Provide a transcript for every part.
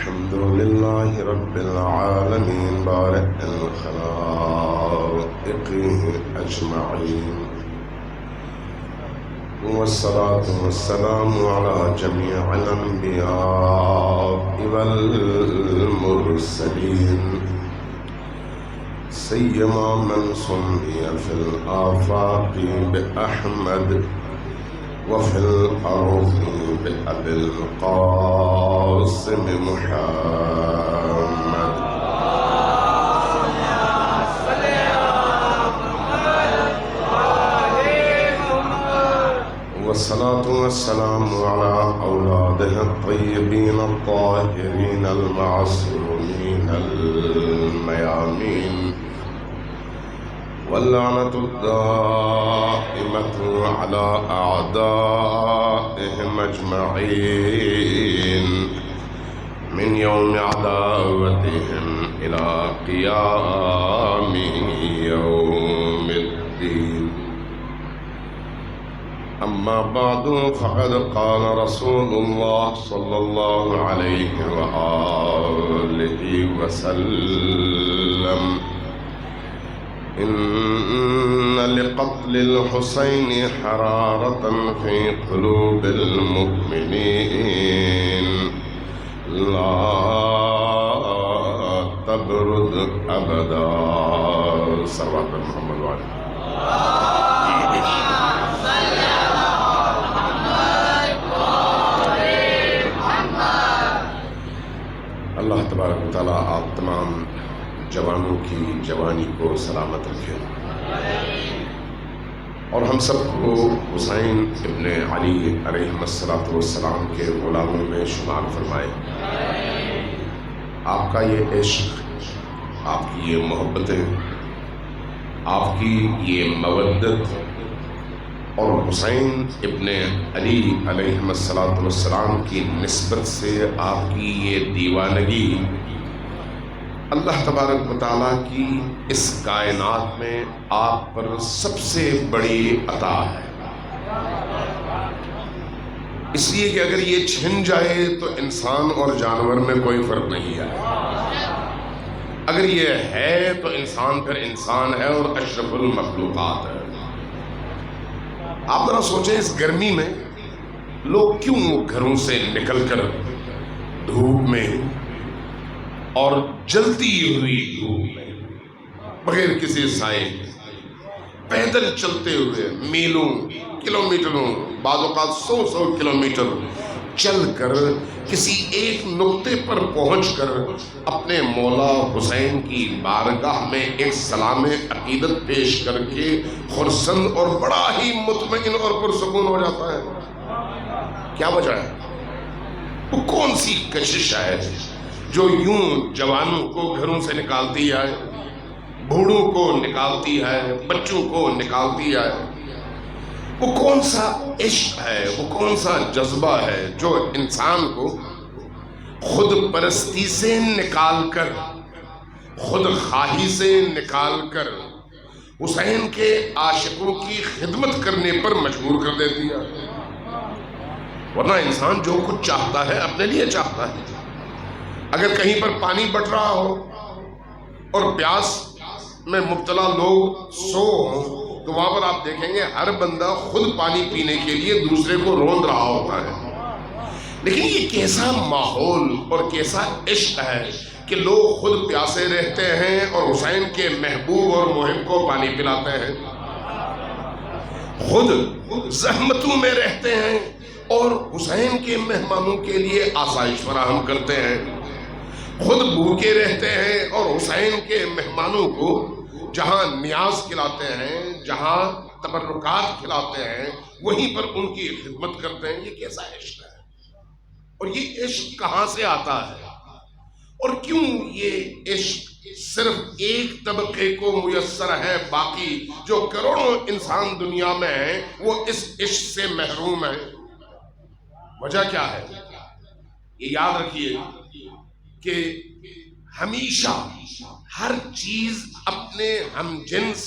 الحمد لله رب العالمين بارئ الخلائق أجمعين، والصلاة والسلام على جميع الأنبياء والمرسلين، سيما من سمي في الآفاق بأحمد وفي الأرض بأبي القاسم محمد. والصلاة والسلام على أولاده الطيبين الطاهرين المعصومين الميامين، واللعنة الدائمة على أعدائهم أجمعين من يوم عداوتهم إلى قيام يوم الدين. أما بعد، فقد قال رسول الله صلى الله عليه وآله وسلم: إن لقتل الحسين حرارة في قلوب المؤمنين لا تبرد أبدا. صلوات محمد وعلى اللہ تبارک و تعالیٰ آپ تمام جوانوں کی جوانی کو سلامت رکھے اور ہم سب کو حسین ابن علی علیہ السلام کے غلاموں میں شمار فرمائے. آپ کا یہ عشق، آپ کی یہ محبتیں، آپ کی یہ مودت اور حسین ابن علی علیہ السلام کی نسبت سے آپ کی یہ دیوانگی اللہ تبارک و تعالیٰ کی اس کائنات میں آپ پر سب سے بڑی عطا ہے. اس لیے کہ اگر یہ چھن جائے تو انسان اور جانور میں کوئی فرق نہیں ہے. اگر یہ ہے تو انسان پھر انسان ہے اور اشرف المخلوقات ہے. آپ ذرا سوچیں، اس گرمی میں لوگ کیوں گھروں سے نکل کر دھوپ میں اور جلتی ہوئی دھوپ میں بغیر کسی سائے پیدل چلتے ہوئے میلوں کلومیٹروں بعض اوقات 100 کلومیٹر چل کر کسی ایک نقطے پر پہنچ کر اپنے مولا حسین کی بارگاہ میں ایک سلام عقیدت پیش کر کے خرسند اور بڑا ہی مطمئن اور پرسکون ہو جاتا ہے؟ کیا وجہ ہے؟ وہ کون سی کشش ہے جو یوں جوانوں کو گھروں سے نکالتی ہے، بوڑھوں کو نکالتی ہے، بچوں کو نکالتی ہے؟ وہ کون سا عشق ہے، وہ کون سا جذبہ ہے جو انسان کو خود پرستی سے نکال کر، خود خواہی سے نکال کر حسین کے عاشقوں کی خدمت کرنے پر مجبور کر دیتی ہے؟ ورنہ انسان جو کچھ چاہتا ہے اپنے لیے چاہتا ہے. اگر کہیں پر پانی بٹ رہا ہو اور پیاس میں مبتلا لوگ سو ہوں تو وہاں پر آپ دیکھیں گے ہر بندہ خود پانی پینے کے لیے دوسرے کو روند رہا ہوتا ہے. لیکن یہ کیسا ماحول اور کیسا عشق ہے کہ لوگ خود پیاسے رہتے ہیں اور حسین کے محبوب اور محب کو پانی پلاتے ہیں، خود زحمتوں میں رہتے ہیں اور حسین کے مہمانوں کے لیے آسائش فراہم کرتے ہیں، خود بھوکے رہتے ہیں اور حسین کے مہمانوں کو جہاں نیاز کھلاتے ہیں، جہاں تبرکات کھلاتے ہیں، وہیں پر ان کی خدمت کرتے ہیں. یہ کیسا عشق ہے اور یہ عشق کہاں سے آتا ہے اور کیوں یہ عشق صرف ایک طبقے کو میسر ہے، باقی جو کروڑوں انسان دنیا میں ہیں وہ اس عشق سے محروم ہیں؟ وجہ کیا ہے؟ یہ یاد رکھیے کہ ہمیشہ ہر چیز اپنے ہم جنس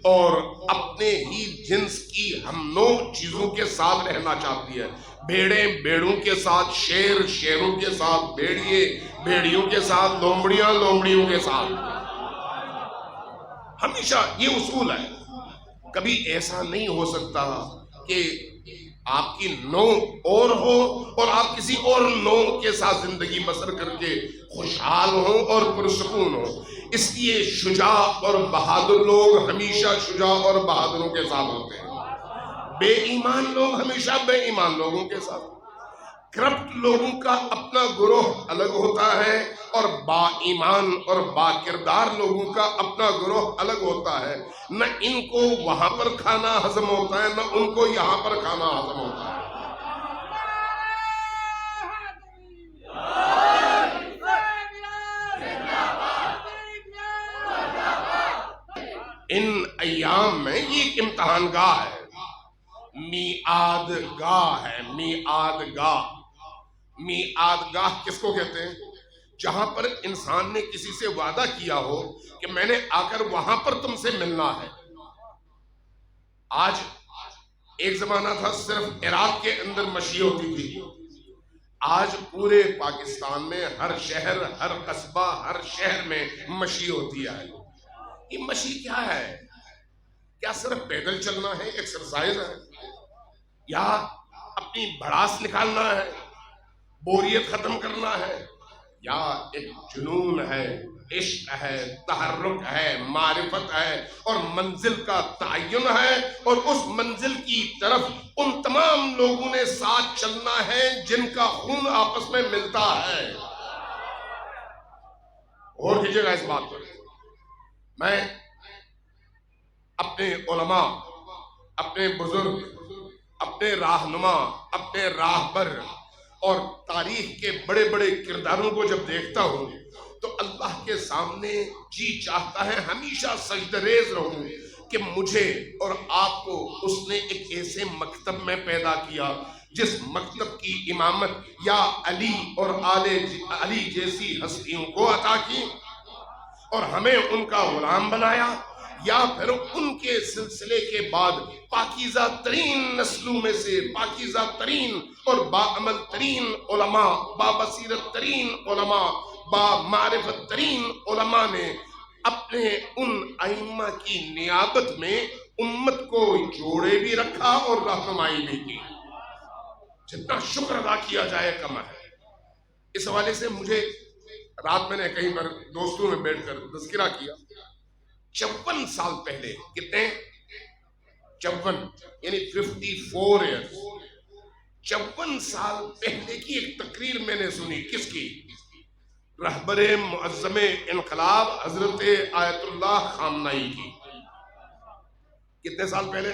اور اپنے ہی جنس کی ہم نوع چیزوں کے ساتھ رہنا چاہتی ہے. بھیڑیں بیڑوں کے ساتھ، شیر شیروں کے ساتھ، بھیڑیے بھیڑیوں کے ساتھ، لومڑیاں لومڑیوں کے ساتھ. ہمیشہ یہ اصول ہے. کبھی ایسا نہیں ہو سکتا کہ آپ کی نو اور ہو اور آپ کسی اور نو کے ساتھ زندگی بسر کر کے خوشحال ہوں اور پرسکون ہوں. اس لیے شجاع اور بہادر لوگ ہمیشہ شجاع اور بہادروں کے ساتھ ہوتے ہیں. بے ایمان لوگ ہمیشہ بے ایمان لوگوں کے ساتھ. کرپٹ لوگوں کا اپنا گروہ الگ ہوتا ہے اور با ایمان اور با کردار لوگوں کا اپنا گروہ الگ ہوتا ہے. نہ ان کو وہاں پر کھانا ہضم ہوتا ہے، نہ ان کو یہاں پر کھانا ہضم ہوتا ہے. ان ایام میں یہ ایک امتحان گاہ ہے، میعاد گاہ ہے. میعاد گاہ، میعاد گاہ کس کو کہتے ہیں؟ جہاں پر انسان نے کسی سے وعدہ کیا ہو کہ میں نے آ کر وہاں پر تم سے ملنا ہے. آج ایک زمانہ تھا صرف عراق کے اندر مشی ہوتی تھی. آج پورے پاکستان میں ہر شہر، ہر قصبہ، ہر شہر میں مشی ہوتی ہے. یہ مشی کیا ہے؟ کیا صرف پیدل چلنا ہے، ایکسرسائز ہے، یا اپنی بھڑاس نکالنا ہے، بوریت ختم کرنا ہے، یا ایک جنون ہے، عشق ہے، تحرک ہے، معرفت ہے اور منزل کا تعین ہے، اور اس منزل کی طرف ان تمام لوگوں نے ساتھ چلنا ہے جن کا خون آپس میں ملتا ہے. غور کیجئے گا اس بات پر. میں اپنے علماء، اپنے بزرگ، اپنے رہنما، اپنے راہبر اور تاریخ کے بڑے بڑے کرداروں کو جب دیکھتا ہوں تو اللہ کے سامنے جی چاہتا ہے ہمیشہ سجدہ ریز رہوں کہ مجھے اور آپ کو اس نے ایک ایسے مکتب میں پیدا کیا جس مکتب کی امامت یا علی اور آل علی جیسی ہستیوں کو عطا کی اور ہمیں ان کا غلام بنایا، یا پھر ان کے سلسلے کے بعد پاکیزہ ترین نسلوں میں سے پاکیزہ ترین اور باعمل ترین علماء، بابصیرت ترین علماء، بامعرفت ترین علماء نے اپنے ان ائمہ کی نیابت میں امت کو جوڑے بھی رکھا اور رہنمائی بھی کی. جتنا شکر ادا کیا جائے کم ہے. اس حوالے سے مجھے رات میں نے کہیں پر دوستوں میں بیٹھ کر تذکرہ کیا. 54 سال پہلے، کتنے؟ 54 یعنی 54 ایئرز. 54 سال پہلے کی ایک تقریر میں نے سنی. کس کی؟ رہبر معظم انقلاب حضرت آیت اللہ خامنائی کی. کتنے سال پہلے؟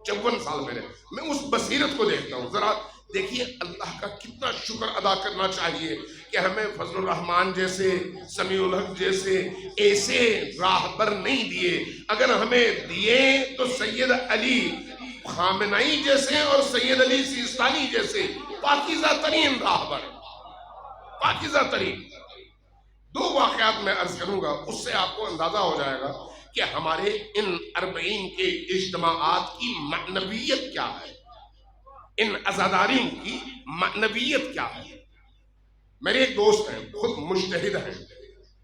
54 سال پہلے. میں اس بصیرت کو دیکھتا ہوں. ذرا دیکھیے اللہ کا کتنا شکر ادا کرنا چاہیے کہ ہمیں فضل الرحمان جیسے، سمیع الحق جیسے ایسے راہبر نہیں دیے. اگر ہمیں دیے تو سید علی خامنائی جیسے اور سید علی سیستانی جیسے پاکیزہ ترین راہبر، پاکیزہ ترین. 2 واقعات میں عرض کروں گا، اس سے آپ کو اندازہ ہو جائے گا کہ ہمارے ان 40 کے اجتماعات کی معنویت کیا ہے، ان عزاداریوں کی معنویت کیا ہے. میرے ایک دوست ہیں، خود مجتہد ہیں،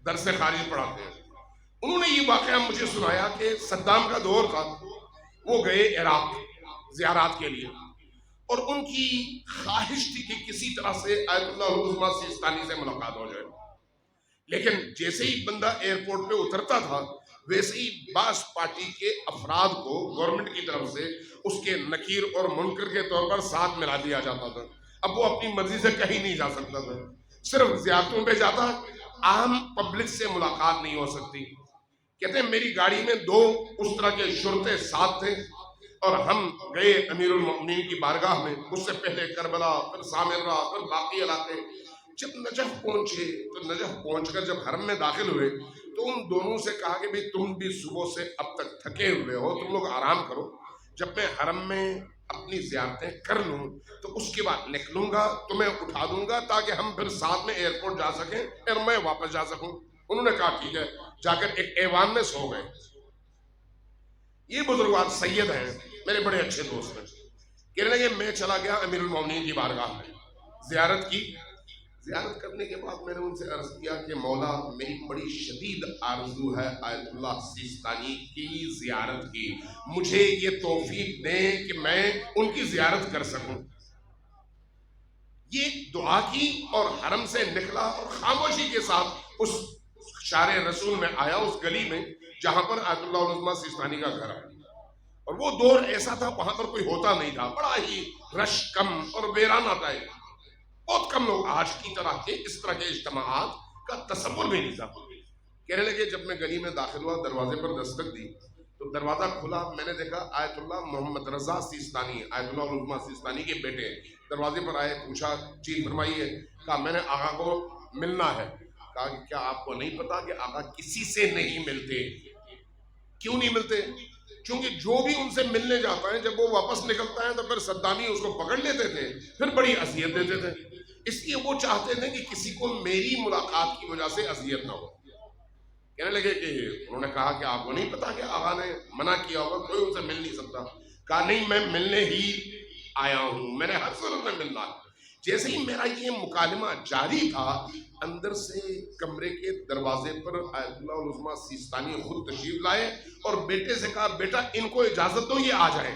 درس خارج پڑھاتے ہیں. انہوں نے یہ واقعہ مجھے سنایا کہ صدام کا دور تھا، وہ گئے عراق زیارات کے لیے اور ان کی خواہش تھی کہ کسی طرح سے آیت اللہ العظمیٰ سیستانی سے ملاقات ہو جائے. لیکن جیسے ہی بندہ ایئرپورٹ پہ اترتا تھا ویسے ہی بعض پارٹی کے افراد کو گورنمنٹ کی طرف سے اس کے نکیر اور منکر کے طور پر ساتھ ملا دیا جاتا تھا. اب وہ اپنی مرضی سے کہیں نہیں جا سکتا تھا، صرف زیارتوں پہ جاتا، عام پبلک سے ملاقات نہیں ہو سکتی. کہتے ہیں میری گاڑی میں 2 اس طرح کے شرطے ساتھ تھے اور ہم گئے امیر المؤمنین کی بارگاہ میں. اس سے پہلے کربلا، پھر سامرہ، پھر باقی علاقے. جب نجف پہنچے تو نجف پہنچ کر جب حرم میں داخل ہوئے تو ان دونوں سے کہا کہ بھئی تم بھی صبح سے اب تک تھکے ہوئے ہو، تم لوگ آرام کرو، جب میں حرم میں اپنی زیارتیں کر لوں تو اس کے بعد نکلوں گا، تمہیں اٹھا دوں گا تاکہ ہم پھر ساتھ میں ایئرپورٹ جا سکیں اور میں واپس جا سکوں. انہوں نے کہا ٹھیک ہے. جا کر ایک ایوان میں سو گئے. یہ بزرگوار سید ہیں، میرے بڑے اچھے دوست ہیں. کہنے لگے میں چلا گیا امیر المومنین کی بارگاہ میں، زیارت کی. زیارت کرنے کے بعد میں نے ان سے عرض کیا کہ مولا میری بڑی شدید آرزو ہے آیت اللہ سیستانی کی زیارت کی، مجھے یہ توفیق دیں کہ میں ان کی زیارت کر سکوں۔ یہ دعا کی اور حرم سے نکلا اور خاموشی کے ساتھ اس شارع رسول میں آیا، اس گلی میں جہاں پر آیت اللہ العظمیٰ سیستانی کا گھر ہے۔ اور وہ دور ایسا تھا وہاں پر کوئی ہوتا نہیں تھا، بڑا ہی رش کم اور ویرانہ تھا، بہت کم لوگ، آج کی طرح کے اس طرح کے اجتماعات کا تصور بھی نہیں تھا۔ کہنے لگے جب میں گلی میں داخل ہوا، دروازے پر دستک دی تو دروازہ کھلا، میں نے دیکھا آیت اللہ محمد رضا سیستانی، آیت اللہ العظمیٰ سیستانی کے بیٹے دروازے پر آئے۔ پوچھا جی فرمائیے، کہا میں نے آقا کو ملنا ہے۔ کہا کہ کیا آپ کو نہیں پتا کہ آقا کسی سے نہیں ملتے؟ کیوں نہیں ملتے؟ کیونکہ جو بھی ان سے ملنے جاتا ہے جب وہ واپس نکلتا ہے تو پھر صدامی اس کو پکڑ لیتے تھے، پھر بڑی اذیت دیتے تھے، اس لیے وہ چاہتے تھے کہ کسی کو میری ملاقات کی وجہ سے اذیت نہ ہو۔ کہنے لگے کہ انہوں نے کہا کہ آپ کو نہیں پتا کہ آقا نے منع کیا ہوگا، کوئی ان سے مل نہیں سکتا؟ کہا نہیں، میں ملنے ہی آیا ہوں، میں نے ہر صورت میں ملنا ہے۔ جیسے ہی میرا یہ مکالمہ جاری تھا، اندر سے کمرے کے دروازے پر آیت اللہ العظمیٰ سیستانی خود تشریف لائے اور بیٹے سے کہا بیٹا ان کو اجازت دو، یہ آ جائیں۔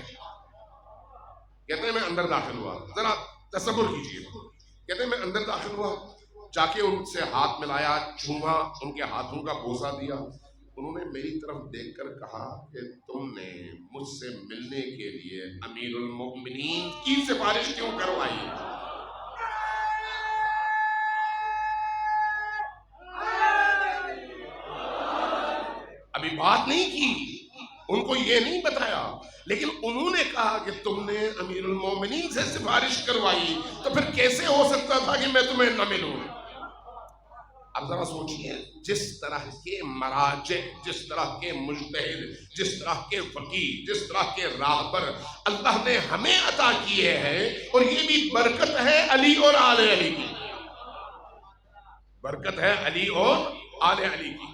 کہتے ہیں میں اندر داخل ہوا، ذرا تصور کیجئے، کہتے ہیں میں اندر داخل ہوا، جا کے ان سے ہاتھ ملایا، چوما، ان کے ہاتھوں کا بوسہ دیا۔ انہوں نے میری طرف دیکھ کر کہا کہ تم نے مجھ سے ملنے کے لیے امیر المؤمنین کی سفارش کیوں کروائی؟ ابھی بات نہیں کی، ان کو یہ نہیں بتایا، لیکن انہوں نے کہا کہ تم نے امیر المومنین سے سفارش کروائی، تو پھر کیسے ہو سکتا تھا کہ میں تمہیں نہ ملوں؟ اب ذرا سوچئے، جس طرح کے مراجع، جس طرح کے مجتہد، جس طرح کے فقیہ، جس طرح کے راہبر اللہ نے ہمیں عطا کیے ہیں، اور یہ بھی برکت ہے علی اور آل علی کی، برکت ہے علی اور آل علی کی۔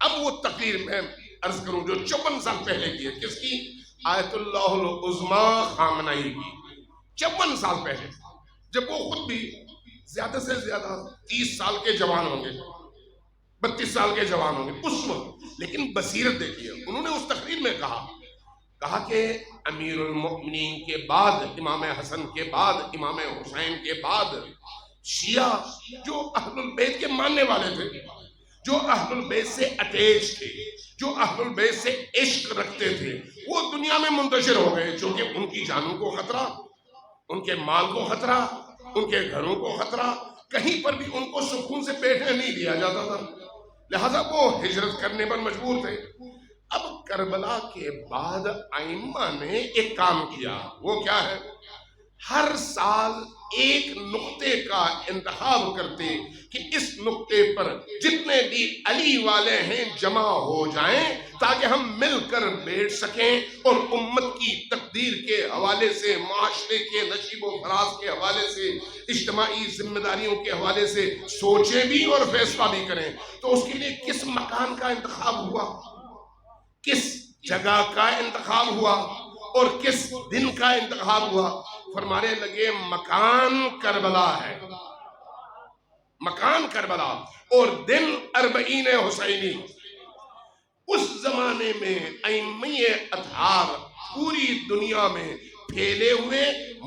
اب وہ تقریر میں عرض کروں جو 54 سال پہلے کی ہے، کس کی؟ آیت اللہ العظمیٰ خامنہی کی، 54 سال پہلے، جب وہ خود بھی زیادہ سے زیادہ 30 سال کے جوان ہوں گے، 32 سال کے جوان ہوں گے اس وقت، لیکن بصیرت دیکھیے، انہوں نے اس تقریر میں کہا کہ امیر المؤمنین کے بعد، امام حسن کے بعد، امام حسین کے بعد شیعہ جو اہل البیت کے ماننے والے تھے، جو اہل البیت سے اٹیچ تھے، جو اہل البیت سے عشق رکھتے تھے، وہ دنیا میں منتشر ہو گئے، چونکہ ان کی جانوں کو خطرہ، ان کے مال کو خطرہ، ان کے گھروں کو خطرہ، کہیں پر بھی ان کو سکون سے بیٹھنے نہیں دیا جاتا تھا، لہذا وہ ہجرت کرنے پر مجبور تھے۔ اب کربلا کے بعد ائمہ نے ایک کام کیا، وہ کیا ہے؟ ہر سال ایک نقطے کا انتخاب کرتے کہ اس نقطے پر جتنے بھی علی والے ہیں جمع ہو جائیں تاکہ ہم مل کر بیٹھ سکیں اور امت کی تقدیر کے حوالے سے، معاشرے کے نشیب و فراز کے حوالے سے، اجتماعی ذمہ داریوں کے حوالے سے سوچیں بھی اور فیصلہ بھی کریں۔ تو اس کے لیے کس مکان کا انتخاب ہوا، کس جگہ کا انتخاب ہوا اور کس دن کا انتخاب ہوا؟ فرمانے لگے مکان کربلا ہے، مکان کربلا، اور دن 40 حسینی۔ اس زمانے میں ائمہ اطہار پوری دنیا میں پھیلے ہوئے،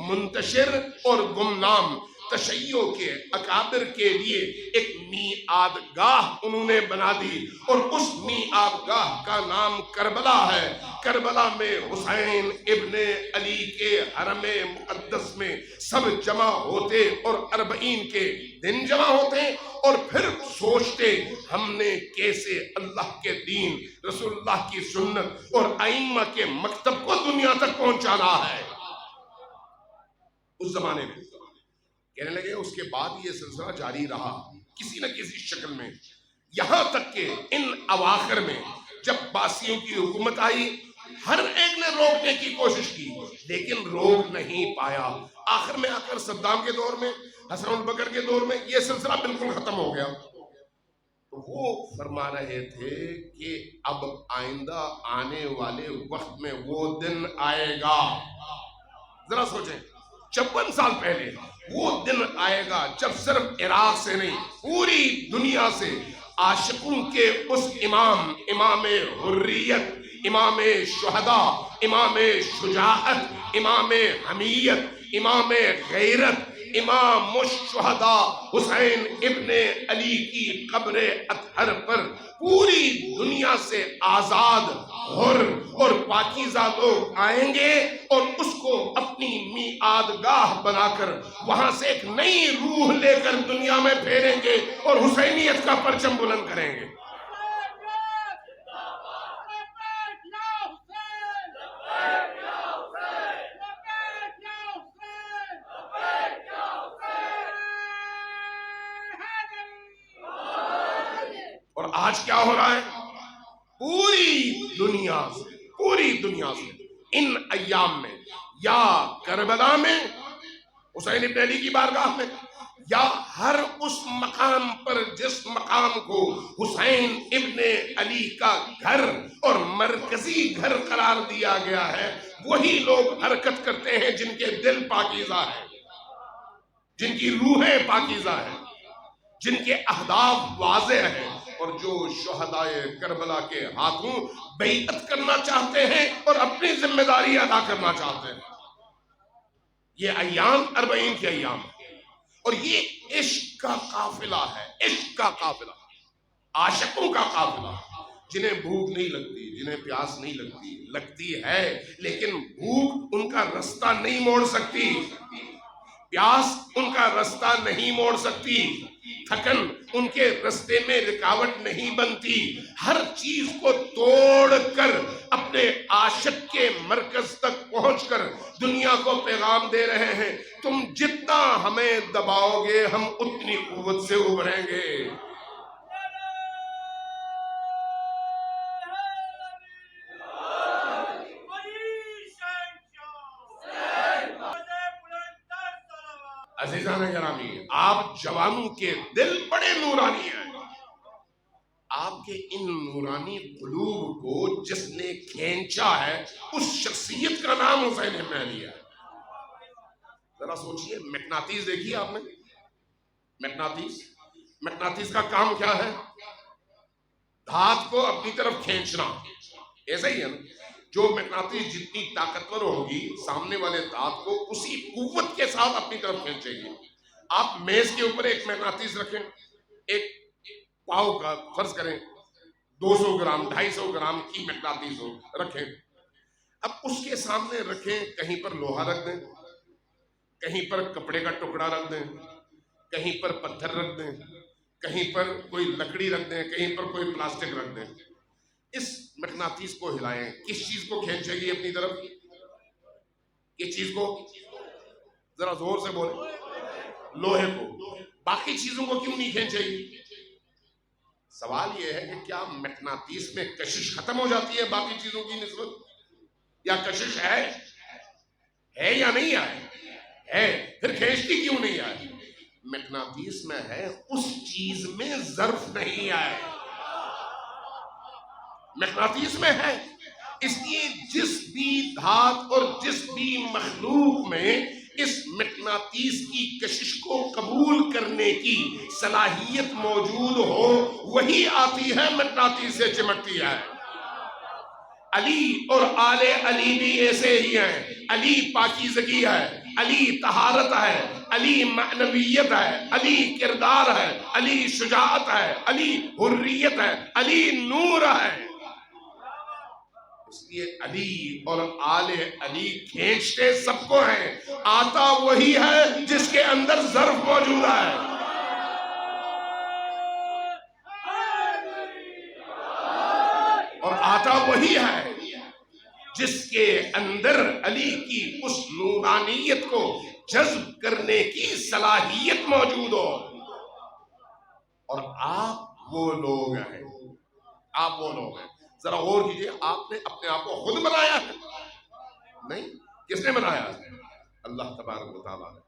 منتشر اور گمنام تشیع کے اکابر کے لیے ایک میعاد گاہ انہوں نے بنا دی، اور اس میعاد گاہ کا نام کربلا ہے۔ کربلا میں حسین ابن علی کے حرم مقدس میں سب جمع ہوتے اور 40 کے دن جمع ہوتے، اور پھر سوچتے ہم نے کیسے اللہ کے دین، رسول اللہ کی سنت اور ائمہ کے مکتب کو دنیا تک پہنچانا ہے۔ اس زمانے میں کہنے لگے، اس کے بعد یہ سلسلہ جاری رہا کسی نہ کسی شکل میں، یہاں تک کہ ان اواخر میں جب عباسیوں کی حکومت آئی، ہر ایک نے روکنے کی کوشش کی لیکن روک نہیں پایا۔ آخر میں آ کر صدام کے دور میں، حسن البکر کے دور میں یہ سلسلہ بالکل ختم ہو گیا۔ تو وہ فرما رہے تھے کہ اب آئندہ آنے والے وقت میں وہ دن آئے گا۔ ذرا سوچیں، 54 سال پہلے وہ دن آئے گا جب صرف عراق سے نہیں پوری دنیا سے عاشقوں کے اس امام، امام حریت، امام شہداء، امام شجاعت، امام حمیت، امام غیرت، امام الشہداء حسین ابن علی کی قبر اطہر پر پوری دنیا سے آزاد، حر اور پاکیزہ لوگ آئیں گے اور اس کو اپنی میعاد گاہ بنا کر وہاں سے ایک نئی روح لے کر دنیا میں پھیریں گے اور حسینیت کا پرچم بلند کریں گے۔ اور آج کیا ہو رہا ہے؟ پوری دنیا سے ان ایام میں یا کربلا میں حسین ابن علی کی بارگاہ میں یا ہر اس مقام پر جس مقام کو حسین ابن علی کا گھر اور مرکزی گھر قرار دیا گیا ہے، وہی لوگ حرکت کرتے ہیں جن کے دل پاکیزہ ہیں، جن کی روحیں پاکیزہ ہیں، جن کے اہداف واضح ہیں اور جو شہدائے کربلا کے ہاتھوں بیعت کرنا چاہتے ہیں اور اپنی ذمہ داری ادا کرنا چاہتے ہیں۔ یہ ایام 40 کے ایام ہیں اور یہ عشق کا قافلہ ہے، عشق کا قافلہ، عاشقوں کا قافلہ، جنہیں بھوک نہیں لگتی، جنہیں پیاس نہیں لگتی ہے لیکن بھوک ان کا رستہ نہیں موڑ سکتی، پیاس ان کا رستہ نہیں موڑ سکتی، تھکن ان کے رستے میں رکاوٹ نہیں بنتی، ہر چیز کو توڑ کر اپنے عاشق کے مرکز تک پہنچ کر دنیا کو پیغام دے رہے ہیں، تم جتنا ہمیں دباؤ گے ہم اتنی قوت سے ابھریں گے۔ عزیزان گرامی، آپ جوانوں کے دل بڑے نورانی ہیں، آپ کے ان نورانی قلوب کو جس نے کھینچا ہے اس شخصیت کا نام حسین ابن علی ہے۔ ذرا سوچئے، مقناطیس دیکھیے آپ نے، مقناطیس کا کام کیا ہے؟ دھات کو اپنی طرف کھینچنا، ایسا ہی ہے نا؟ جو مقناطیس جتنی طاقتور ہوگی سامنے والے دھات کو اسی قوت کے ساتھ اپنی طرف کھینچے گی۔ آپ میز کے اوپر ایک مقناطیس رکھیں، ایک پاؤ کا فرض کریں 200 گرام 250 گرام کی مقناطیس ہو رکھیں، اب اس کے سامنے رکھیں، کہیں پر لوہا رکھ دیں، کہیں پر کپڑے کا ٹکڑا رکھ دیں، کہیں پر پتھر رکھ دیں، کہیں پر کوئی لکڑی رکھ دیں، کہیں پر کوئی پلاسٹک رکھ دیں، اس مقناطیس کو ہلائیں، کس چیز کو کھینچے گی اپنی طرف؟ کس چیز کو؟ ذرا زور سے بولیں، لوہے کو۔ باقی چیزوں کو کیوں نہیں کھینچے گی؟ سوال یہ ہے کہ کیا مقناطیس میں کشش ختم ہو جاتی ہے باقی چیزوں کی نسبت؟ یا کشش ہے یا نہیں ہے؟ پھر کھینچتی کیوں نہیں آئی؟ مقناطیس میں ہے، اس چیز میں ظرف نہیں آئے، مقناطیس میں ہے، اس لیے جس بھی دھات اور جس بھی مخلوق میں اس مقناطیس کی کشش کو قبول کرنے کی صلاحیت موجود ہو وہی آتی ہے، مقناطیس سے چمٹتی ہے۔ علی اور آل علی بھی ایسے ہی ہیں، علی پاکیزگی ہے، علی طہارت ہے، علی معنویت ہے، علی کردار ہے، علی شجاعت ہے، علی حریت ہے، علی نور ہے۔ اس لیے علی اور آل علی کھینچتے سب کو ہیں، آتا وہی ہے جس کے اندر ظرف موجود ہے۔ اور آتا وہی ہے جس کے اندر علی کی اس نورانیت کو جذب کرنے کی صلاحیت موجود ہو۔ اور آپ وہ لوگ ہیں، آپ وہ لوگ ہیں، ذرا غور کیجئے، آپ نے اپنے آپ کو خود بنایا ہے؟ نہیں، کس نے بنایا ہے؟ اللہ تبارک و تعالیٰ نے۔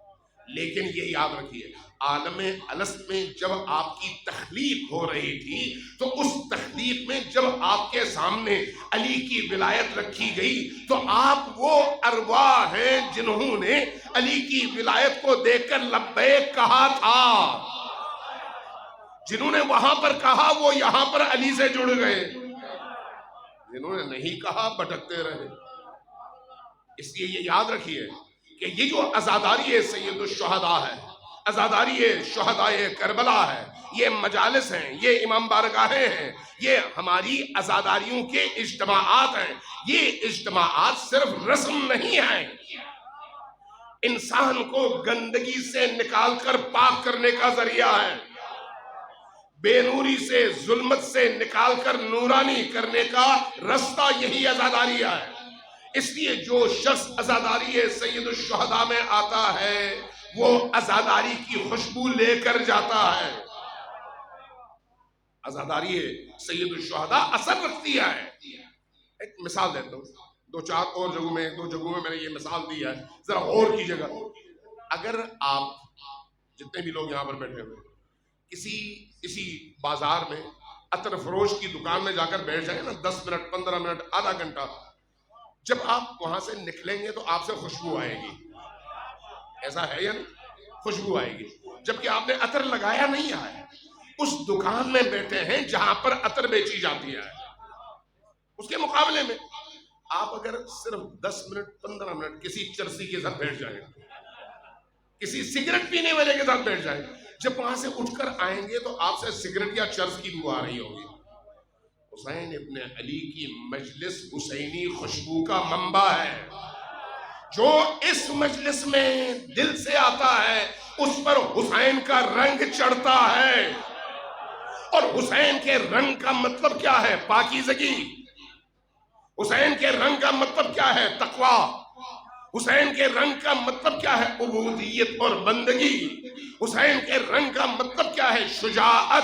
لیکن یہ یاد رکھیے عالم الست میں جب آپ کی تخلیق ہو رہی تھی تو اس تخلیق میں جب آپ کے سامنے علی کی ولایت رکھی گئی تو آپ وہ ارواح ہیں جنہوں نے علی کی ولایت کو دیکھ کر لبیک کہا تھا. جنہوں نے وہاں پر کہا وہ یہاں پر علی سے جڑ گئے، جنہوں نے نہیں کہا بھٹکتے رہے. اس لیے یہ یاد رکھیے کہ یہ جو عزاداری سید الشہداء ہے، عزاداری شہداء کربلا ہے، یہ مجالس ہیں، یہ امام بارگاہیں ہیں، یہ ہماری عزاداریوں کے اجتماعات ہیں. یہ اجتماعات صرف رسم نہیں ہیں، انسان کو گندگی سے نکال کر پاک کرنے کا ذریعہ ہے، بے نوری سے ظلمت سے نکال کر نورانی کرنے کا رستہ یہی عزاداری ہے. اس لیے جو شخص عزاداری سید الشہداء میں آتا ہے وہ عزاداری کی خوشبو لے کر جاتا ہے. عزاداری سید الشہداء اثر رکھتی ہے. ایک مثال دیتا ہوں، دو جگہوں میں نے یہ مثال دی ہے، ذرا غور کیجیے گا. اگر آپ جتنے بھی لوگ یہاں پر بیٹھے ہوئے کسی بازار میں عطر فروش کی دکان میں جا کر بیٹھ جائیں نا 10 منٹ 15 منٹ آدھا گھنٹہ، جب آپ وہاں سے نکلیں گے تو آپ سے خوشبو آئے گی. ایسا ہے یا نہیں؟ خوشبو آئے گی، جبکہ آپ نے عطر لگایا نہیں ہے. اس دکان میں بیٹھے ہیں جہاں پر عطر بیچی جاتی ہے. اس کے مقابلے میں آپ اگر صرف 10 منٹ 15 منٹ کسی چرسی کے ساتھ بیٹھ جائیں، کسی سگریٹ پینے والے کے ساتھ بیٹھ جائیں، جب وہاں سے اٹھ کر آئیں گے تو آپ سے سگریٹ یا چرس کی بو آ رہی ہوگی. حسین ابن علی کی مجلس حسینی خوشبو کا منبع ہے. جو اس مجلس میں دل سے آتا ہے اس پر حسین کا رنگ چڑھتا ہے. اور حسین کے رنگ کا مطلب کیا ہے؟ پاکیزگی. حسین کے رنگ کا مطلب کیا ہے؟ تقوی. حسین کے رنگ کا مطلب کیا ہے؟ عبودیت اور بندگی. حسین کے رنگ کا مطلب کیا ہے؟ شجاعت.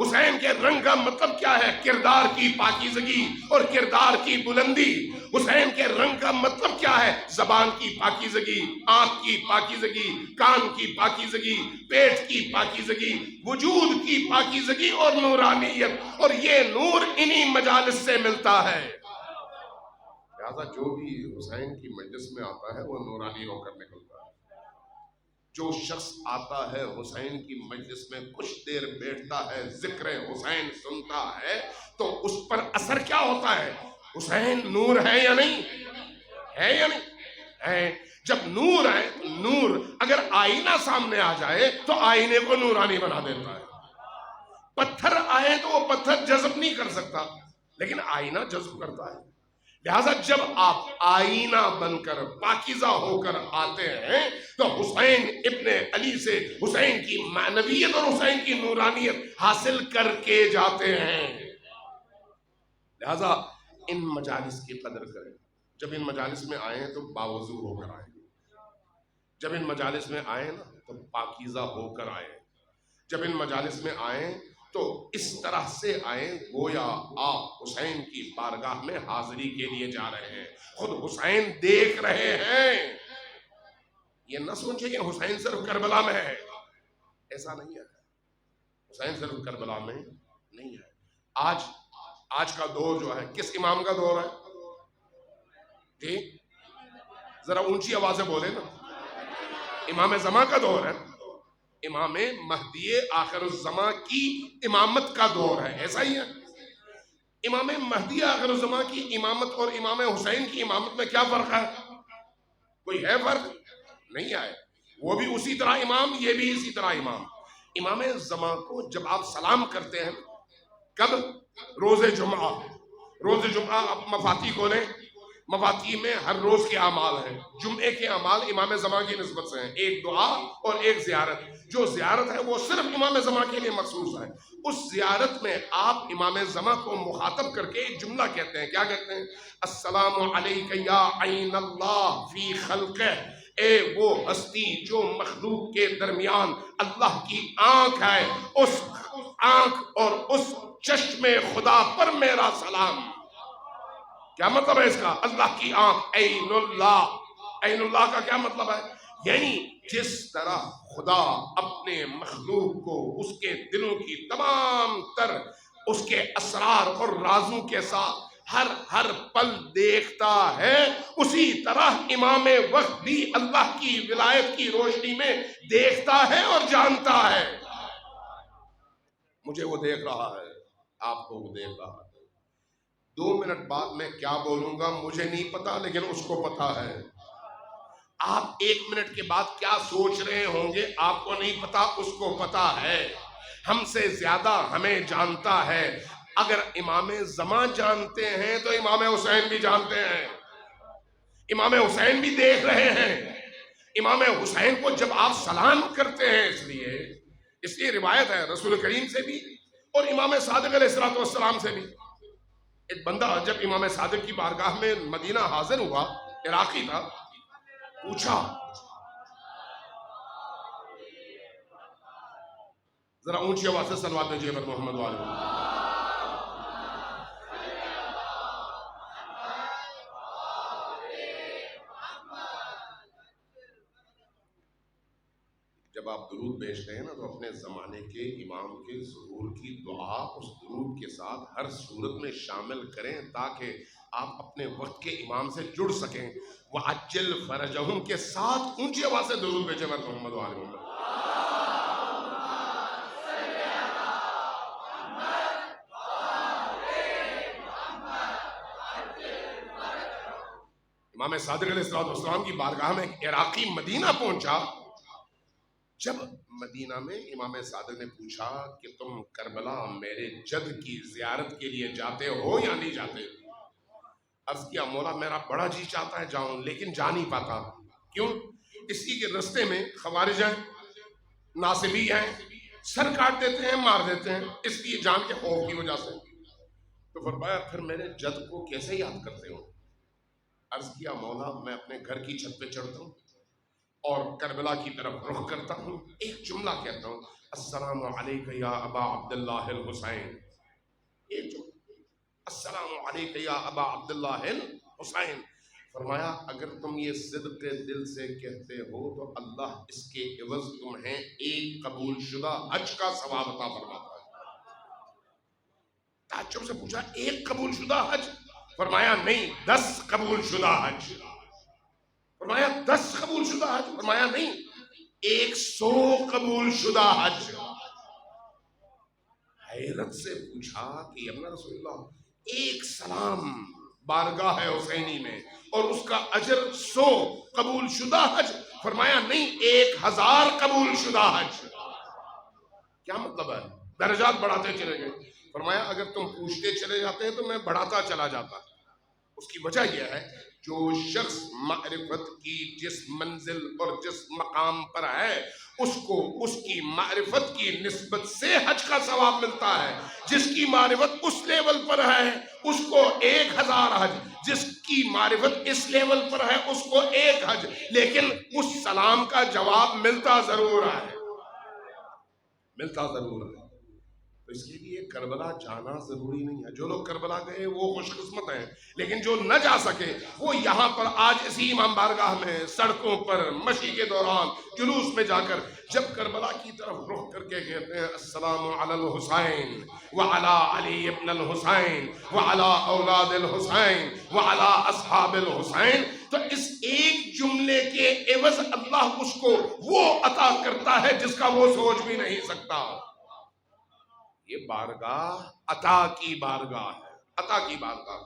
حسین کے رنگ کا مطلب کیا ہے؟ کردار کی پاکیزگی اور کردار کی بلندی. حسین کے رنگ کا مطلب کیا ہے؟ زبان کی پاکیزگی، آنکھ کی پاکیزگی، کان کی پاکیزگی، پیٹ کی پاکیزگی، وجود کی پاکیزگی اور نورانیت. اور یہ نور انہی مجالس سے ملتا ہے. لہذا جو بھی حسین کی مجلس میں آتا ہے وہ نورانی ہو کر نکلتا ہے. جو شخص آتا ہے حسین کی مجلس میں کچھ دیر بیٹھتا ہے، ذکر حسین سنتا ہے، تو اس پر اثر کیا ہوتا ہے؟ حسین نور ہے یا نہیں؟ ہے یا نہیں؟ ہے. جب نور ہے، نور اگر آئینہ سامنے آ جائے تو آئینے کو نورانی بنا دیتا ہے. پتھر آئے تو وہ پتھر جذب نہیں کر سکتا، لیکن آئینہ جذب کرتا ہے. لہذا جب آپ آئینہ بن کر پاکیزہ ہو کر آتے ہیں تو حسین ابن علی سے حسین کی معنویت اور حسین کی نورانیت حاصل کر کے جاتے ہیں. لہذا ان مجالس کی قدر کریں. جب ان مجالس میں آئیں تو باوضو ہو کر آئیں. جب ان مجالس میں آئیں نا تو پاکیزہ ہو کر آئیں. جب ان مجالس میں آئیں تو اس طرح سے آئیں گویا آپ حسین کی بارگاہ میں حاضری کے لیے جا رہے ہیں، خود حسین دیکھ رہے ہیں. یہ نہ سوچیں کہ حسین صرف کربلا میں ہے، ایسا نہیں ہے. حسین صرف کربلا میں نہیں ہے. آج کا دور جو ہے کس امام کا دور ہے؟ جی ذرا اونچی آواز سے بولے نا. امام زمان کا دور ہے. امام مہدی آخر الزمان کی امامت کا دور ہے. ایسا ہی ہے. امام مہدی آخر الزمان کی امامت اور امام حسین کی امامت میں کیا فرق ہے؟ کوئی ہے فرق؟ نہیں ہے. وہ بھی اسی طرح امام، یہ بھی اسی طرح امام. امام زمان کو جب آپ سلام کرتے ہیں کب؟ روز جمعہ. روز جمعہ آپ مفاتی کھولیں، مفاتی میں ہر روز کے اعمال ہیں. جمعے کے اعمال امام زمان کی نسبت سے ہیں، ایک دعا اور ایک زیارت. جو زیارت ہے وہ صرف امام زمان کے لیے مخصوص ہے. اس زیارت میں آپ امام زمان کو مخاطب کر کے ایک جملہ کہتے ہیں. کیا کہتے ہیں؟ السلام علیک یا عین اللہ فی خلقہ. اے وہ ہستی جو مخلوق کے درمیان اللہ کی آنکھ ہے، اس آنکھ اور اس چشم خدا پر میرا سلام. کیا مطلب ہے اس کا؟ اللہ کی آنکھ، عین اللہ. عین اللہ کا کیا مطلب ہے؟ یعنی جس طرح خدا اپنے مخلوق کو اس کے دلوں کی تمام تر اس کے اسرار اور رازوں کے ساتھ ہر پل دیکھتا ہے، اسی طرح امام وقت بھی اللہ کی ولایت کی روشنی میں دیکھتا ہے اور جانتا ہے۔ مجھے وہ دیکھ رہا ہے، آپ کو وہ دیکھ رہا ہے۔ 2 منٹ بعد میں کیا بولوں گا مجھے نہیں پتا، لیکن اس کو پتا ہے۔ آپ 1 منٹ کے بعد کیا سوچ رہے ہوں گے آپ کو نہیں پتا، اس کو پتا ہے۔ ہم سے زیادہ ہمیں جانتا ہے۔ اگر امام زمان جانتے ہیں تو امام حسین بھی جانتے ہیں، امام حسین بھی دیکھ رہے ہیں۔ امام حسین کو جب آپ سلام کرتے ہیں، اس لیے روایت ہے رسول کریم سے بھی اور امام صادق علیہ السلام سے بھی۔ ایک بندہ جب امام صادق کی بارگاہ میں مدینہ حاضر ہوا، عراقی تھا، پوچھا، ذرا اونچی آواز سے صلوات بھیجیے محمد والے۔ جب آپ درود بھیجتے ہیں نا تو اپنے زمانے کے امام کے ظہور کی دعا اس درود کے ساتھ ہر صورت میں شامل کریں تاکہ آپ اپنے وقت کے امام سے جڑ سکیں۔ وَعَجِّلْ فَرَجَهُمْ کے ساتھ اونچی آواز سے درود بھیجیں محمد والے محمد۔ امام صادق علیہ السلام کی بارگاہ میں ایک عراقی مدینہ پہنچا۔ جب مدینہ میں امام صادق نے پوچھا کہ تم کربلا میرے جد کی زیارت کے لیے جاتے ہو یا نہیں جاتے؟ عرض کیا مولا میرا بڑا جی چاہتا ہے جاؤں لیکن جا نہیں پاتا۔ کیوں؟ اس لیے کہ رستے میں خوارج ہیں، ناصبی ہیں، سر کاٹ دیتے ہیں، مار دیتے ہیں، اس لیے جان کے خوف کی وجہ سے۔ تو فرمایا پھر میرے جد کو کیسے یاد کرتے ہو؟ عرض کیا مولا میں اپنے گھر کی چھت پہ چڑھتا ہوں اور کربلا کی طرف رخ کرتا ہوں، ایک جملہ کہتا ہوں، السلام علیکہ یا ابا عبداللہ الحسین۔ ایک جملہ، السلام علیکہ یا ابا عبداللہ الحسین۔ فرمایا اگر تم یہ صدق دل سے کہتے ہو تو اللہ اس کے عوض تمہیں ایک قبول شدہ حج کا ثواب عطا فرماتا ہے۔ تعجب سے پوچھا ایک قبول شدہ حج؟ فرمایا نہیں 10 قبول شدہ حج۔ فرمایا 10 قبول شدہ حج؟ فرمایا نہیں 100 قبول شدہ حج۔ حیرت سے پوچھا کہ یا رسول اللہ ایک سلام بارگاہ حسینی میں اور اس کا اجر 100 قبول شدہ حج؟ فرمایا نہیں 1000 قبول شدہ حج۔ کیا مطلب ہے؟ درجات بڑھاتے چلے گئے۔ فرمایا اگر تم پوچھتے چلے جاتے ہیں تو میں بڑھاتا چلا جاتا۔ اس کی وجہ یہ ہے جو شخص معرفت کی جس منزل اور جس مقام پر ہے اس کو اس کی معرفت کی نسبت سے حج کا ثواب ملتا ہے۔ جس کی معرفت اس لیول پر ہے اس کو 1000 حج، جس کی معرفت اس لیول پر ہے اس کو 1 حج، لیکن اس سلام کا جواب ملتا ضرور ہے، ملتا ضرور ہے۔ تو اس کے لیے کربلا جانا ضروری نہیں ہے۔ جو لوگ کربلا گئے وہ خوش قسمت ہیں، لیکن جو نہ جا سکے وہ یہاں پر آج اسی امام بارگاہ میں سڑکوں پر مشی کے دوران جلوس میں جا کر جب کربلا کی طرف رخ کر کے کہتے ہیں السلام علی الحسین وعلی علی ابن الحسین وعلی اولاد الحسین وعلی اصحاب الحسین، تو اس ایک جملے کے عوض اللہ اس کو وہ عطا کرتا ہے جس کا وہ سوچ بھی نہیں سکتا۔ یہ بارگاہ عطا کی بارگاہ ہے، عطا کی بارگاہ۔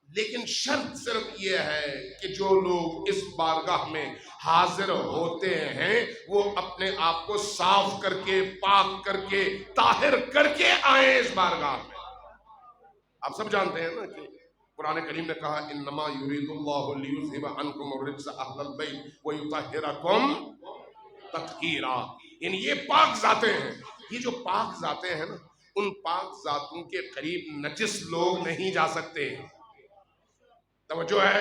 لیکن شرط صرف یہ ہے کہ جو لوگ اس بارگاہ میں حاضر ہوتے ہیں وہ اپنے آپ کو صاف کر کے، پاک کر کے، طاہر کر کے آئیں اس بارگاہ میں۔ آپ سب جانتے ہیں نا کہ قرآن کریم نے کہا انما یرید اللہ لیذھب عنکم الرجس اہل البیت ویطہرکم تطہیرا۔ یعنی یہ پاک ذاتیں ہیں، یہ جو پاک ذاتیں ہیں نا ان پاک ذاتوں کے قریب نجس لوگ نہیں جا سکتے۔ توجہ ہے،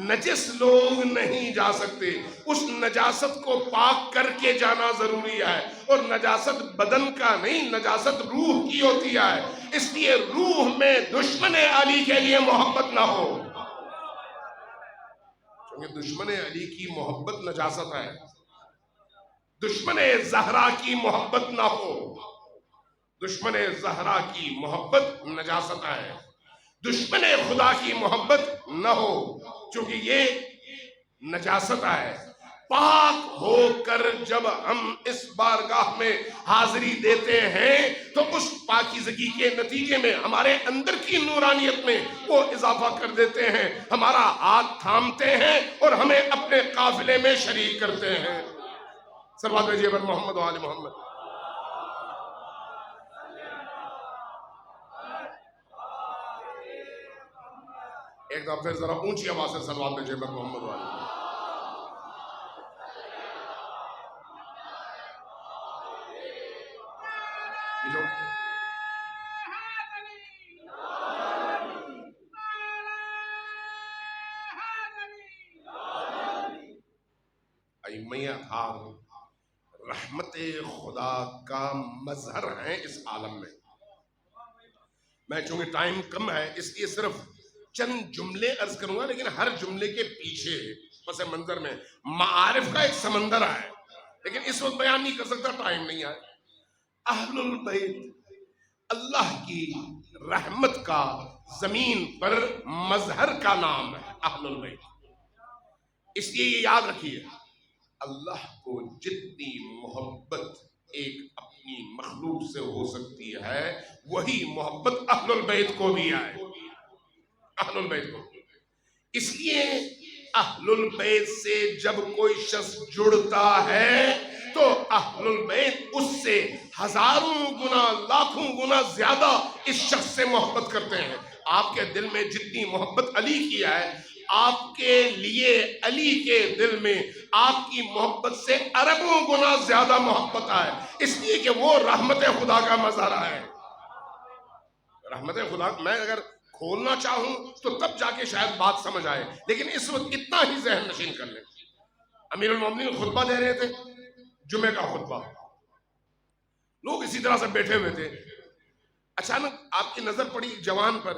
نجس لوگ نہیں جا سکتے۔ اس نجاست کو پاک کر کے جانا ضروری ہے، اور نجاست بدن کا نہیں، نجاست روح کی ہوتی ہے۔ اس لیے روح میں دشمن علی کے لیے محبت نہ ہو۔ کہ دشمن علی کی محبت نجاست ہے، دشمن زہرا کی محبت نہ ہو، دشمن زہرا کی محبت نجاست ہے، دشمن خدا کی محبت نہ ہو، چونکہ یہ نجاست ہے۔ پاک ہو کر جب ہم اس بارگاہ میں حاضری دیتے ہیں تو اس پاکیزگی کے نتیجے میں ہمارے اندر کی نورانیت میں وہ اضافہ کر دیتے ہیں، ہمارا ہاتھ تھامتے ہیں اور ہمیں اپنے قافلے میں شریک کرتے ہیں۔ صلوات بھیجیے پر محمد و آل محمد۔ ایک دفعہ پھر ذرا اونچی آواز سے صلوات بھیجیے پر محمد و آل محمد۔ ائمہ اطہار رحمت خدا کا مظہر ہیں اس عالم میں چونکہ ٹائم کم ہے اس لیے صرف چند جملے عرض کروں گا، لیکن ہر جملے کے پیچھے پس منظر میں معارف کا ایک سمندر ہے، لیکن اس وقت بیان نہیں کر سکتا، ٹائم نہیں ہے۔ اہل البیت اللہ کی رحمت کا زمین پر مظہر کا نام ہے، اہل البیت۔ اس لیے یہ یاد رکھیے، اللہ کو جتنی محبت ایک اپنی مخلوق سے ہو سکتی ہے وہی محبت اہل البیت کو بھی ہے، اہل البیت کو۔ اس لیے اہل البیت سے جب کوئی شخص جڑتا ہے تو اہل البیت اس سے ہزاروں گنا لاکھوں گنا زیادہ اس شخص سے محبت کرتے ہیں۔ آپ کے دل میں جتنی محبت علی کی ہے، آپ کے لیے علی کے دل میں آپ کی محبت سے اربوں گنا زیادہ محبت ہے، اس لیے کہ وہ رحمت خدا کا مظہر ہے۔ رحمت خدا میں اگر کھولنا چاہوں تو تب جا کے شاید بات سمجھ آئے، لیکن اس وقت اتنا ہی ذہن نشین کر لیں۔ امیر المومنین خطبہ دے رہے تھے، جمعہ کا خطبہ، لوگ اسی طرح سے بیٹھے ہوئے تھے، اچانک آپ کی نظر پڑی ایک جوان پر،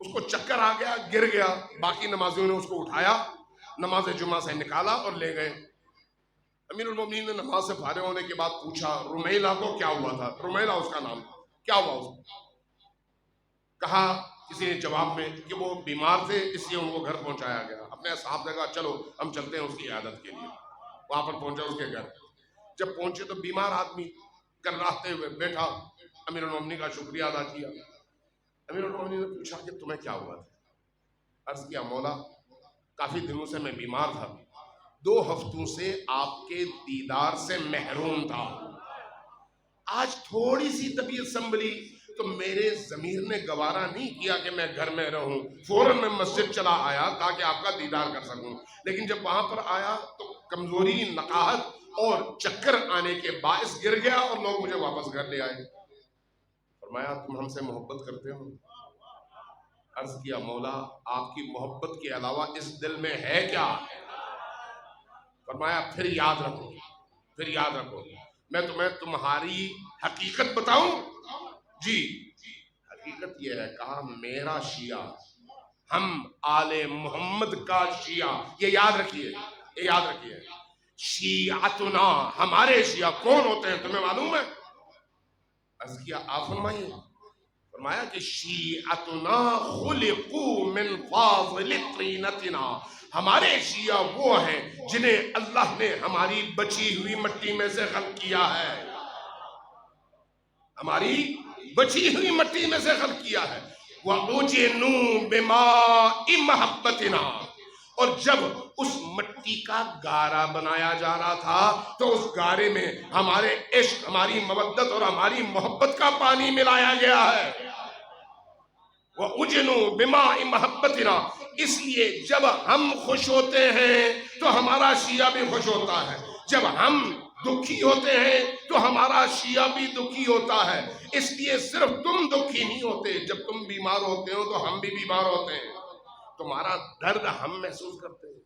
اس کو چکر آ گیا، گر گیا، باقی نمازیوں نے اس کو اٹھایا، نماز جمعہ سے نکالا اور لے گئے۔ امیر المومنین نے نماز سے فارغ ہونے کے بعد پوچھا رمیلہ کو کیا ہوا تھا، رمیلہ اس کا نام، کیا ہوا اس کو؟ کہا کسی نے جواب میں کہ وہ بیمار تھے اس لیے ان کو گھر پہنچایا گیا۔ اپنے اصحاب نے کہا چلو ہم چلتے ہیں اس کی عیادت کے لیے، وہاں پر پہنچا اس کے گھر۔ جب پہنچے تو بیمار آدمی کراہتے ہوئے بیٹھا، امیر المومنین کا شکریہ ادا کیا۔ امیر المومنین نے پوچھا کہ تمہیں کیا ہوا تھا؟ عرض کیا مولا کافی دنوں سے میں بیمار تھا، 2 ہفتوں سے آپ کے دیدار سے محروم تھا، آج تھوڑی سی طبیعت سنبھلی تو میرے ضمیر نے گوارا نہیں کیا کہ میں گھر میں رہوں، فوراً میں مسجد چلا آیا تاکہ آپ کا دیدار کر سکوں، لیکن جب وہاں پر آیا تو کمزوری، نقاہت اور چکر آنے کے باعث گر گیا اور لوگ مجھے واپس گھر لے آئے۔ فرمایا تم ہم سے محبت کرتے ہو؟ عرض کیا مولا آپ کی محبت کے علاوہ اس دل میں ہے کیا؟ فرمایا پھر یاد رکھو، پھر یاد رکھو، میں تمہیں تمہاری حقیقت بتاؤں؟ جی حقیقت یہ ہے، کہا میرا شیعہ، ہم آل محمد کا شیعہ، یہ یاد رکھیے، یہ یاد رکھیے، شیعتنا، ہمارے شیعہ کون ہوتے ہیں تمہیں معلوم ہے؟ عرض کیا آپ فرمائیے۔ فرمایا کہ شیعتنا خلقو من فاضل طینتنا، ہمارے شیعہ وہ ہیں جنہیں اللہ نے ہماری بچی ہوئی مٹی میں سے خلق کیا ہے، ہماری بچی ہوئی مٹی میں سے خلق کیا ہے۔ وَأُجِنُوا بِمَاءِ مَحَبَّتِنَا، اور جب اس مٹی کا گارا بنایا جا رہا تھا تو اس گارے میں ہمارے عشق، ہماری مودت اور ہماری محبت کا پانی ملایا گیا ہے۔ وَأُجِنُوا بِمَاءِ مَحَبَّتِنَا، اس لیے جب ہم خوش ہوتے ہیں تو ہمارا شیعہ بھی خوش ہوتا ہے، جب ہم دکھی ہوتے ہیں تو ہمارا شیعہ بھی دکھی ہوتا ہے۔ اس لیے صرف تم دکھی نہیں ہوتے، جب تم بیمار ہوتے ہو تو ہم بھی بیمار ہوتے ہیں، تمہارا درد ہم محسوس کرتے ہیں،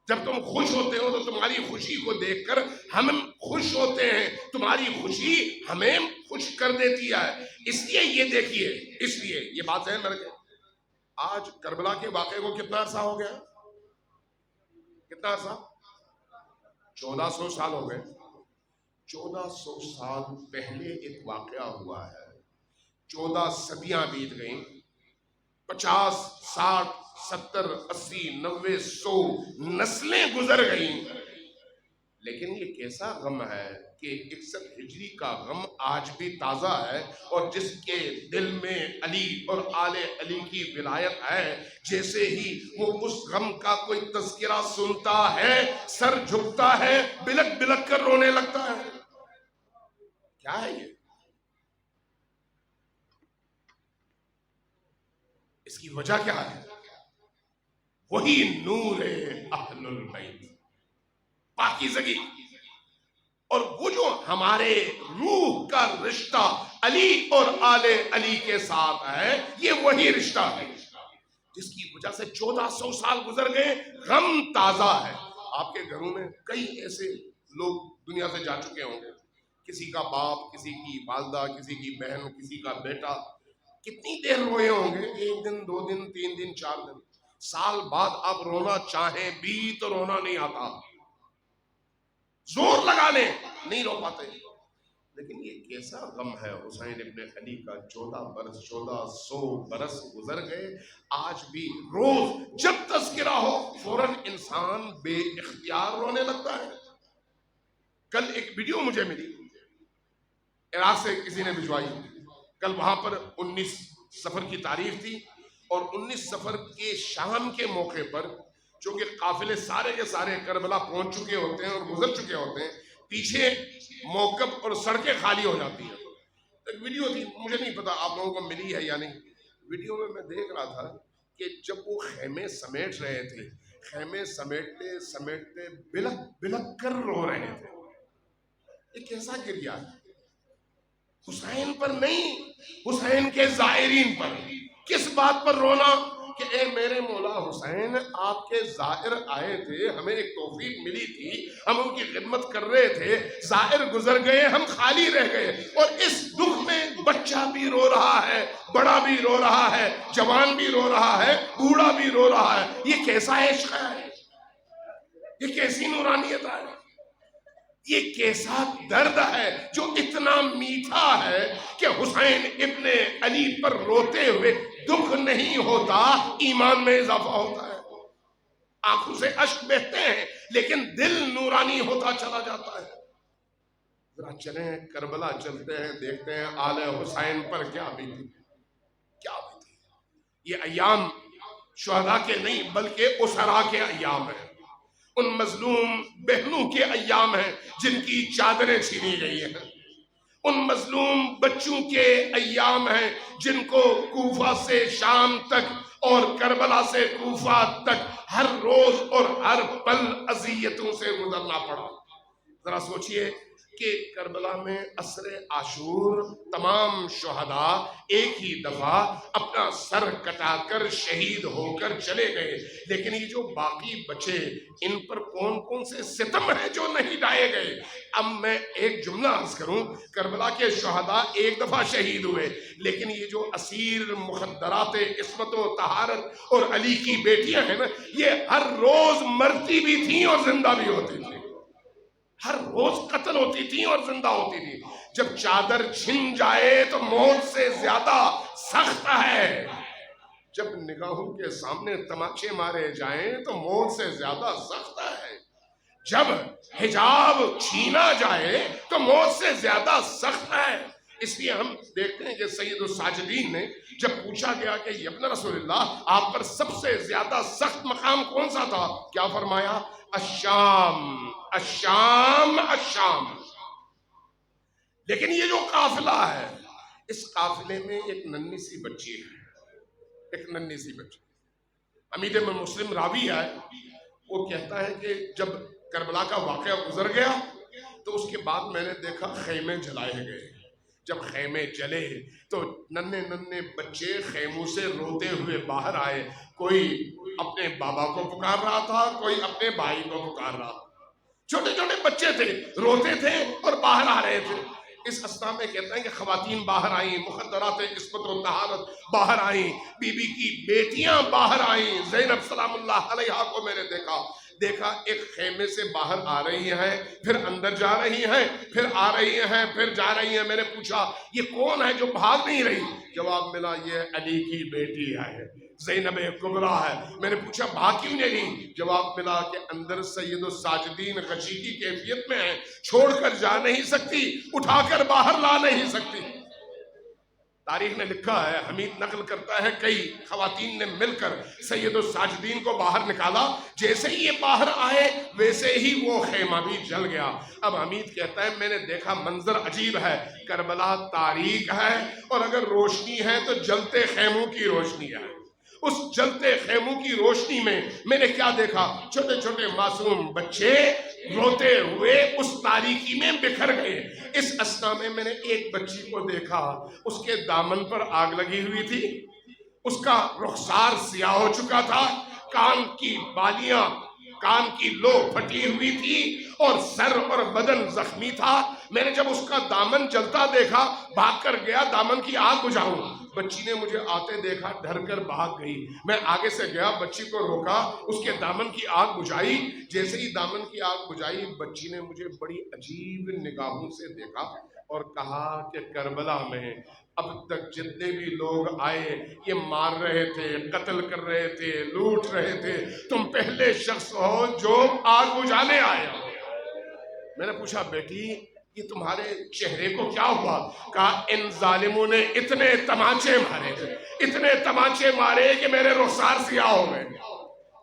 جب تم خوش ہوتے ہو تو تمہاری خوشی کو دیکھ کر ہم خوش ہوتے ہیں، تمہاری خوشی ہمیں خوش کر دیتی ہے۔ اس لیے یہ دیکھیے، اس لیے یہ بات ذہن میں رکھیں، آج کربلا کے واقعے کو کتنا عرصہ ہو گیا؟ کتنا عرصہ؟ 1400 سال ہو گئے. 1400 سال پہلے ایک واقعہ ہوا ہے. 14 صدیاں بیت گئیں. 50 60 70 80 90 100 نسلیں گزر گئیں. لیکن یہ کیسا غم ہے کہ 61 ہجری کا غم آج بھی تازہ ہے، اور جس کے دل میں علی اور آل علی کی ولایت ہے، جیسے ہی وہ اس غم کا کوئی تذکرہ سنتا ہے سر جھکتا ہے، بلک بلک کر رونے لگتا ہے. کیا ہے یہ؟ اس کی وجہ کیا ہے؟ وہی نور اہل البیت، پاکیزگی، اور وہ جو ہمارے روح کا رشتہ علی اور آل علی کے ساتھ ہے، یہ وہی رشتہ ہے جس کی وجہ سے 1400 سال گزر گئے، غم تازہ ہے. آپ کے گھروں میں کئی ایسے لوگ دنیا سے جا چکے ہوں گے، کسی کا باپ، کسی کی والدہ، کسی کی بہن، کسی کا بیٹا. کتنی دیر روئے ہوں گے؟ 1 دن 2 دن 3 دن 4 دن. سال بعد آپ رونا چاہیں بھی تو رونا نہیں آتا، زور لگا لیں نہیں رو پاتے. لیکن یہ کیسا غم ہے حسین ابن علی کا. 1400 برس گزر گئے، آج بھی روز جب تذکرہ ہو فوراً انسان بے اختیار رونے لگتا ہے. کل ایک ویڈیو مجھے ملی، عراق سے کسی نے بھجوائی. کل وہاں پر 19 سفر کی تاریخ تھی، اور 19 سفر کے شام کے موقع پر چونکہ قافلے سارے کے سارے کربلا پہنچ چکے ہوتے ہیں اور گزر چکے ہوتے ہیں، پیچھے موقف اور سڑکیں خالی ہو جاتی ہیں. ایک ویڈیو تھی، مجھے نہیں پتا آپ لوگوں کو ملی ہے یا نہیں. ویڈیو میں دیکھ رہا تھا کہ جب وہ خیمے سمیٹ رہے تھے، خیمے سمیٹتے سمیٹتے بلک بلک کر رو رہے تھے. یہ کیسا گریہ ہے؟ حسین پر نہیں، حسین کے زائرین پر. کس بات پر رونا؟ کہ اے میرے مولا حسین، آپ کے زائر آئے تھے، ہمیں ایک توفیق ملی تھی، ہم ان کی خدمت کر رہے تھے، زائر گزر گئے، ہم خالی رہ گئے. اور اس دکھ میں بچہ بھی رو رہا ہے، بڑا بھی رو رہا ہے، جوان بھی رو رہا ہے، بوڑھا بھی رو رہا ہے. یہ کیسا عشق ہے؟ یہ کیسی نورانیت ہے؟ یہ کیسا درد ہے جو اتنا میٹھا ہے کہ حسین ابن علی پر روتے ہوئے دکھ نہیں ہوتا، ایمان میں اضافہ ہوتا ہے. آنکھوں سے اشک بہتے ہیں لیکن دل نورانی ہوتا چلا جاتا ہے. ذرا چلیں کربلا چلتے ہیں، دیکھتے ہیں آل حسین پر کیا بیتی، کیا بیتی. یہ ایام شہداء کے نہیں بلکہ اسرا کے ایام ہیں، ان مظلوم بہنوں کے ایام ہیں جن کی چادریں چھینی گئی ہیں، ان مظلوم بچوں کے ایام ہیں جن کو کوفہ سے شام تک اور کربلا سے کوفہ تک ہر روز اور ہر پل اذیتوں سے گزرنا پڑا. ذرا سوچئے کہ کربلا میں عصر عاشور تمام شہداء ایک ہی دفعہ اپنا سر کٹا کر شہید ہو کر چلے گئے، لیکن یہ جو باقی بچے ان پر کون کون سے ستم ہیں جو نہیں ڈھائے گئے. اب میں ایک جملہ عرض کروں، کربلا کے شہداء ایک دفعہ شہید ہوئے، لیکن یہ جو اسیر مخدرات عصمت و طہارت اور علی کی بیٹیاں ہیں نا، یہ ہر روز مرتی بھی تھیں اور زندہ بھی ہوتی تھیں، ہر روز قتل ہوتی تھی اور زندہ ہوتی تھی. جب چادر چھن جائے تو موت سے زیادہ سخت ہے، جب نگاہوں کے سامنے تماچے مارے جائیں تو موت سے زیادہ سخت ہے، جب حجاب چھینا جائے تو موت سے زیادہ سخت ہے. اس لیے ہم دیکھتے ہیں کہ سید الساجدین نے جب پوچھا گیا کہ ابن رسول اللہ آپ پر سب سے زیادہ سخت مقام کون سا تھا، کیا فرمایا؟ الشام الشام الشام. لیکن یہ جو قافلہ ہے، اس قافلے میں ایک ننھی سی بچی ہے، ایک ننھی سی بچی. امیر میں مسلم راوی ہے، وہ کہتا ہے کہ جب کربلا کا واقعہ گزر گیا تو اس کے بعد میں نے دیکھا خیمے جلائے گئے. جب خیمے جلے تو ننھے ننھے بچے خیموں سے روتے ہوئے باہر آئے. کوئی اپنے بابا کو پکار رہا تھا، کوئی اپنے بھائی کو پکار رہا تھا. چھوٹے چھوٹے بچے تھے، روتے تھے اور باہر آ رہے تھے. اس اسنا میں کہتے ہیں کہ خواتین باہر آئیں، مخدرات عصمت و طہارت باہر آئیں، بی بی کی بیٹیاں باہر آئیں. زینب سلام اللہ علیہا کو میں نے دیکھا. دیکھا ایک خیمے سے باہر آ رہی ہیں، پھر اندر جا رہی ہیں، پھر آ رہی ہیں، پھر جا رہی ہیں۔ میں نے پوچھا یہ کون ہے جو بھاگ نہیں رہی؟ جواب ملا یہ علی کی بیٹی ہے، زینب کبریٰ ہے۔ میں نے پوچھا بھاگ کیوں نہیں رہی؟ جواب ملا کہ اندر سید الساجدین غشی کی کیفیت میں ہے، چھوڑ کر جا نہیں سکتی، اٹھا کر باہر لا نہیں سکتی۔ تاریخ نے لکھا ہے، حمید نقل کرتا ہے، کئی خواتین نے مل کر سید الساجدین کو باہر نکالا، جیسے ہی یہ باہر آئے ویسے ہی وہ خیمہ بھی جل گیا۔ اب حمید کہتا ہے میں نے دیکھا منظر عجیب ہے، کربلا تاریک ہے اور اگر روشنی ہے تو جلتے خیموں کی روشنی ہے۔ اس جلتے خیموں کی روشنی میں نے کیا دیکھا؟ چھوٹے چھوٹے معصوم بچے روتے ہوئے اس تاریکی میں بکھر گئے۔ اس اسنا میں نے ایک بچی کو دیکھا، اس کے دامن پر آگ لگی ہوئی تھی، اس کا رخسار سیاہ ہو چکا تھا، کان کی بالیاں، کان کی لو پھٹی ہوئی تھی اور سر اور بدن زخمی تھا۔ میں نے جب اس کا دامن جلتا دیکھا بھاگ کر گیا دامن کی آگ بجھاؤں۔ بچی نے مجھے آتے دیکھا، ڈر کر بھاگ گئی۔ میں آگے سے گیا، بچی کو روکا، اس کے دامن کی آگ بجھائی۔ جیسے ہی دامن کی آگ بجھائی بچی نے مجھے بڑی عجیب نگاہوں سے دیکھا اور کہا کہ کربلا میں اب تک جتنے بھی لوگ آئے یہ مار رہے تھے، قتل کر رہے تھے، لوٹ رہے تھے، تم پہلے شخص ہو جو آگ بجھانے آئے ہو۔ میں نے پوچھا بیٹی یہ تمہارے چہرے کو کیا ہوا؟ کہا ان ظالموں نے اتنے تمانچے مارے، اتنے تمانچے مارے کہ میرے رخسار سیاہ ہو گئے۔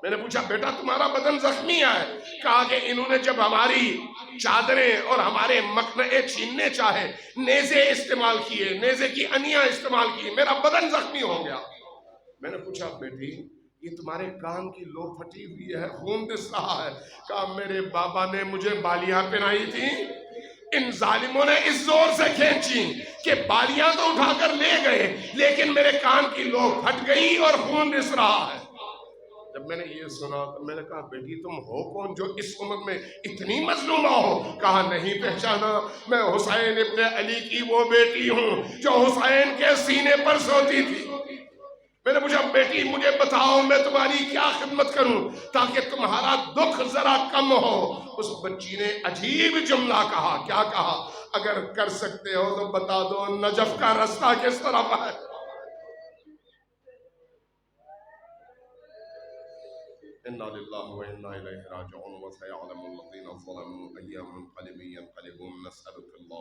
میں نے پوچھا بیٹا تمہارا بدن زخمی ہے؟ کہا کہ انہوں نے جب ہماری چادریں اور ہمارے مقنعے چھیننے چاہے، نیزے استعمال کیے، نیزے کی انیاں استعمال کی، میرا بدن زخمی ہو گیا۔ میں نے پوچھا بیٹی یہ تمہارے کان کی لو پھٹی ہوئی ہے، خون دس رہا ہے۔ کہا میرے بابا نے مجھے بالیاں پہنائی تھی، ان ظالموں نے اس زور سے کھینچی کہ بالیاں تو اٹھا کر لے گئے لیکن میرے کان کی لو پھٹ گئی اور خون رس رہا ہے۔ جب میں نے یہ سنا تو میں نے کہا بیٹی تم ہو کون جو اس عمر میں اتنی مظلومہ ہو؟ کہا نہیں پہچانا، میں حسین ابن علی کی وہ بیٹی ہوں جو حسین کے سینے پر سوتی تھی۔ میں نے پوچھا بیٹی مجھے بتاؤ میں تمہاری کیا خدمت کروں تاکہ تمہارا دکھ ذرا کم ہو؟ اس بچی نے عجیب جملہ کہا، کیا کہا؟ اگر کر سکتے ہو تو بتا دو نجف کا رستہ کس طرف ہے؟ اِنَّا لِلَّهِ وَإِنَّا إِلَيْهِ رَاجِعُونَ وَسَيَعْلَمُ الَّذِينَ ظَلَمُوا أَيَّ مُنقَلِبٍ يَنقَلِبُونَ نَسْأَلُكَ اللَّهَ